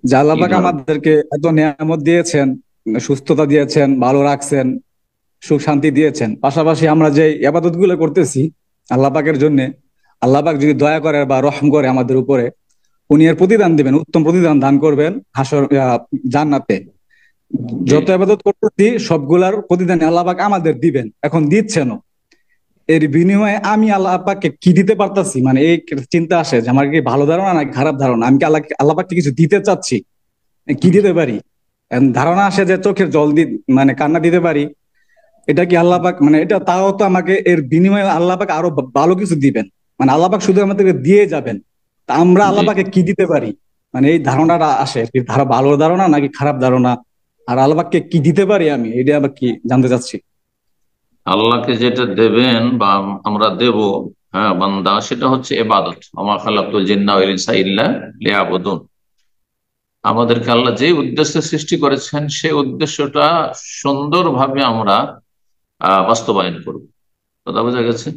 যে আল্লাহ কি পাক ধরনের? আমাদেরকে এত নিয়ামত দিয়েছেন, সুস্থতা দিয়েছেন, ভালো রাখছেন, সুখ শান্তি দিয়েছেন, পাশাপাশি আমরা যে ইবাদত গুলো করতেছি আল্লাহ পাকের জন্য, আল্লাহ পাক যদি দয়া করে বা রহম করে আমাদের উপরে, উনি এর প্রতিদান দিবেন, উত্তম প্রতিদান দান করবেন হাসর জান্নাতে। জি। যত ইবাদত করতেছি সবগুলার প্রতিদান আল্লাহ পাক আমাদের দিবেন, এখন দিচ্ছেনও। এর বিনিময়ে আমি আল্লাহ পাককে কি দিতে পারতাছি, মানে এই চিন্তা আসে যে আমার কি ভালো ধারণা নাকি খারাপ ধারণা, আমি কি আল্লাহ পাককে কিছু দিতে চাচ্ছি, কি দিতে পারি। এখন ধারণা আসে যে চোখের জল মানে কান্না দিতে পারি, এটা কি আল্লাহ পাক, মানে এটা তাও তো আমাকে এর বিনিময়ে আল্লাহ পাক আরো ভালো কিছু দিবেন, মানে আল্লাহ পাক শুধু আমাদেরকে দিয়ে যাবেন, তা আমরা জি। আল্লাহ পাককে কি দিতে পারি, মানে এই ধারণাটা আসে আর কি, ভালো ধারণা নাকি খারাপ ধারণা, আর আল্লাহ পাককে কি দিতে পারি আমি, এটা আবার কি জানতে চাচ্ছি। আল্লাহকে যেটা দেবেন বা আমরা দেব, হ্যাঁ বান্দা, সেটা হচ্ছে এবাদত। আমা খালাকুল জিন্না ওয়াল ইনসা ইল্লা লিয়াবুদুন। আমাদেরকে আল্লাহ যে উদ্দেশ্যে সৃষ্টি করেছেন সেই উদ্দেশ্যটা সুন্দরভাবে আমরা বাস্তবায়ন করব। কথা বোঝা গেছে?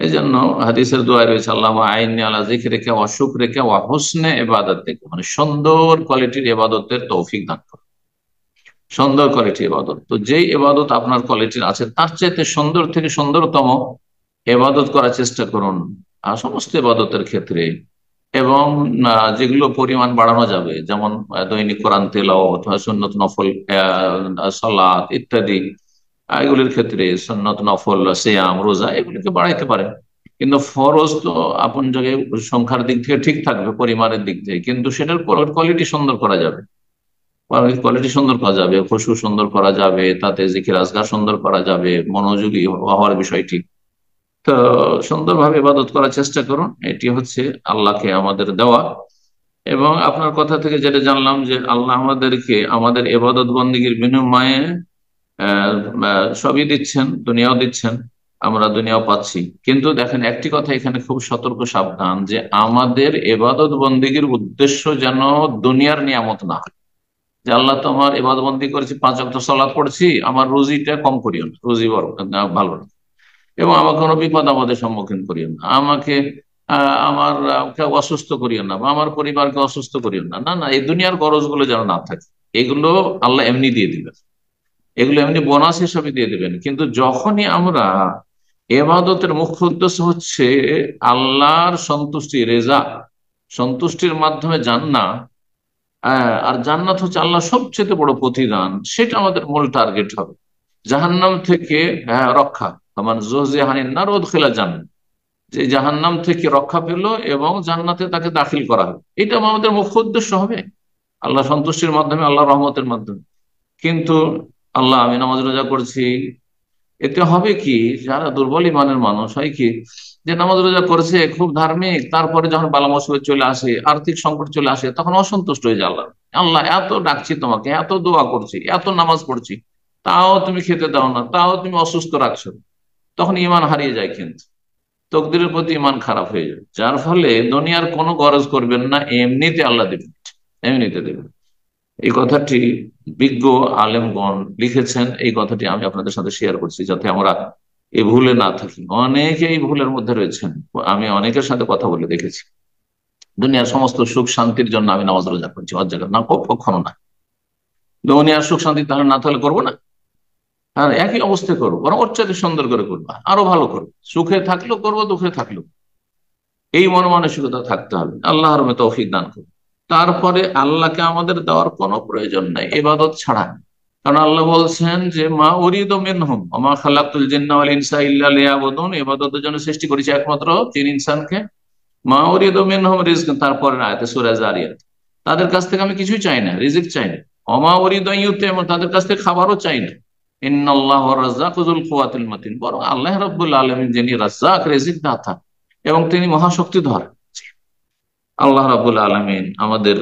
এই জন্য হাদিসের দোয়ায় রয়েছে, আল্লাহ আইনি আলা যিকরিকা ওয়া শুকরিকা ওয়া হুসনে ইবাদাতিক, মানে সুন্দর কোয়ালিটির ইবাদতের তৌফিক দান করো। সুন্দর কোয়ালিটি ইবাদত, তো যেই ইবাদত আপনার কোয়ালিটির আছে তার চাইতে সুন্দর থেকে সুন্দরতম এবাদত করার চেষ্টা করুন আর সমস্ত ইবাদতের ক্ষেত্রে। এবং যেগুলো পরিমাণ বাড়ানো যাবে, যেমন দৈনিক কোরআন তেলাওয়াত, সুন্নত নফল সালাত ইত্যাদি, এগুলির ক্ষেত্রে সুন্নত নফল সিয়াম রোজা এগুলিকে বাড়াইতে পারেন। কিন্তু ফরজ তো আপন জায়গায় সংখ্যার দিক থেকে ঠিক থাকবে, পরিমাণের দিক থেকে, কিন্তু সেটার কোয়ালিটি সুন্দর করা যাবে। কোয়ালিটি সুন্দর করা যাবে, খুশু সুন্দর করা যাবে, তাতে জিকির আজকার সুন্দর করা যাবে, মনোযোগী হওয়ার বিষয়টি। তো সুন্দরভাবে ইবাদত করার চেষ্টা করুন, এটি হচ্ছে আল্লাহকে আমাদের দেওয়া। এবং আপনার কথা থেকে যেটা জানলাম যে আল্লাহ আমাদেরকে আমাদের ইবাদত বন্দেগীর বিনিময়ে আহ, সবই দিচ্ছেন, দুনিয়াও দিচ্ছেন, আমরা দুনিয়াও পাচ্ছি। কিন্তু দেখেন একটি কথা এখানে খুব সতর্ক সাবধান, যে আমাদের ইবাদত বন্দেগীর উদ্দেশ্য যেন দুনিয়ার নিয়ামত না হয়। যে আল্লাহ তো আমার ইবাদতবন্দি করেছি, 5 ওয়াক্ত সালাত পড়ছি, আমার রুজিটা কম করিও না, রুজি বড় ভালো না, এবং আমাকে কোনো বিপদ আপদের সম্মুখীন করিও না, আমাকে আমার অসুস্থ করিও না, বা আমার পরিবারকে অসুস্থ করিও না। না না, এই দুনিয়ার গরজগুলো যেন না থাকে। এগুলো আল্লাহ এমনি দিয়ে দিবেন, এগুলো এমনি বোনাস হিসেবে দিয়ে দিবেন। কিন্তু যখনই আমরা এবাদতের মুখ্য উদ্দেশ্য হচ্ছে আল্লাহর সন্তুষ্টি, রেজা, সন্তুষ্টির মাধ্যমে জান্নাত, আর জান্নাত হচ্ছে আল্লাহ সবচেয়ে বড় প্রতিদান, সেটা আমাদের মূল টার্গেট হবে। জাহান্নাম থেকে রক্ষা, আমার জোহজিহানিন নার উদখিলা জান্নাত, যে জাহান্নাম থেকে রক্ষা পেল এবং জান্নাতে তাকে দাখিল করা হবে, এটা আমাদের মুখ্য উদ্দেশ্য হবে, আল্লাহ সন্তুষ্টির মাধ্যমে, আল্লাহ রহমতের মাধ্যমে। কিন্তু আল্লাহ, আমি নামাজ রোজা করছি, এতে হবে কি, যারা দুর্বল ইমানের মানুষ হয় কি, যে নামাজ রোজা করেছে, খুব ধার্মিক, তারপরে যখন বালা মুসিবত চলে আসে, আর্থিক সংকট চলে আসে, তখন অসন্তুষ্ট হয়ে যায়। আল্লাহ, আল্লাহ এত ডাকছি তোমাকে, এত দোয়া করছি, এত নামাজ পড়ছি, তাও তুমি খেতে দাও না, তাও তুমি অসুস্থ রাখছো, তখন ইমান হারিয়ে যায়। কিন্তু তকদিরের প্রতি ইমান খারাপ হয়ে যায়, যার ফলে দুনিয়ার কোনো গরজ করবেন না, এমনিতে আল্লাহ দেবেন, এমনিতে দেবেন। এই কথাটি বিজ্ঞ আলেমগণ লিখেছেন, এই কথাটি আমি আপনাদের সাথে শেয়ার করছি যাতে আমরা এই ভুলে না থাকি। অনেকে এই ভুলের মধ্যে রয়েছেন, আমি অনেকের সাথে কথা বলে দেখেছি, দুনিয়ার সমস্ত সুখ শান্তির জন্য আমি নামাজ রোজা করছি, হজ জাকাত না, কখনো না। দুনিয়ার সুখ শান্তি তাহলে না থাকলে করবো না, আর একই অবস্থায় করবো, বরং ওর চাইতে সুন্দর করে করবো, আরো ভালো করবো, সুখে থাকলেও করবো, দুঃখে থাকলেও। এই মন মানসিকতা থাকতে হবে। আল্লাহর তৌফিক দান করুন। তারপরে আল্লাহকে আমাদের দেওয়ার কোনো প্রয়োজন নাই ইবাদত ছাড়া। কারণ আল্লাহ বলছেন যে মা উরিদ মিনহুম ওয়া মা খালাকতুল জিন্না ওয়াল ইনসা ইল্লা লিয়াবুদুন, ইবাদতের জন্য সৃষ্টি করেছি একমাত্র জিন ইনসানকে। মা উরিদ মিনহুম রিজকান, তারপরে আয়াতে সূরা জারিয়াত, তাদের কাছ থেকে আমি কিছুই চাই না, রিজিক চাই না। ওমা উরিদ আন ইউতিম, তাদের কাছ থেকে খাবারও চাই না। ইন্নাল্লাহু রাজ্জাকু যুল কুওয়াতিল মাতিন, বরং আল্লাহ রাব্বুল আলামিন যিনি রাজ্জাক, রিজিক দাতা, এবং তিনি মহাশক্তিধর। আল্লাহ রাবুল আলমিন আমাদের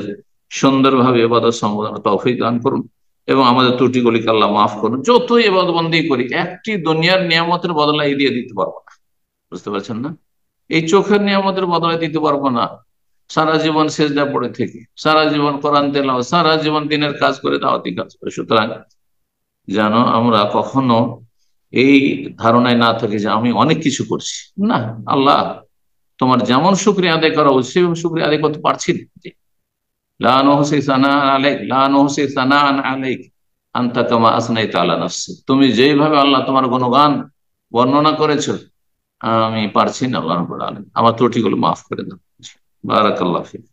সুন্দরভাবে এবাদত সম্পাদন তৌফিক দান করুন, এবং আমাদের ত্রুটিগুলিকে আল্লাহ মাফ করুন। যতই এবাদত বন্দি করি, একটি দুনিয়ার নিয়ামতের বদলায় দিয়ে দিতে পারবো না। বুঝতে পারছেন না? এই চোখের নিয়ামতের বদলায় দিতে পারবো না। সারা জীবন সেজদা পড়ে থেকে, সারা জীবন কোরআন তেলাওয়াত, সারা জীবন দিনের কাজ করে, দাওয়াতি কাজ করে। সুতরাং যেন আমরা কখনো এই ধারণায় না থাকি যে আমি অনেক কিছু করছি। না, আল্লাহ তোমার যেমন শুকরিয়া আদায় করা উচিত সেভাবে শুকরিয়া আদায় করতে পারছি না। লা নুহসি সানাআন আলাইক, লা নুহসি সানাআন আলাইক আনতা কামা আসনাইতা আলা নাফসিক। তুমি যেইভাবে আল্লাহ তোমার গুণগান বর্ণনা করেছো, আমি পারছি না আল্লাহ রাব্বুল আলামিন, আমার ত্রুটিগুলো মাফ করে দাও। বারাকাল্লাহ ফিক।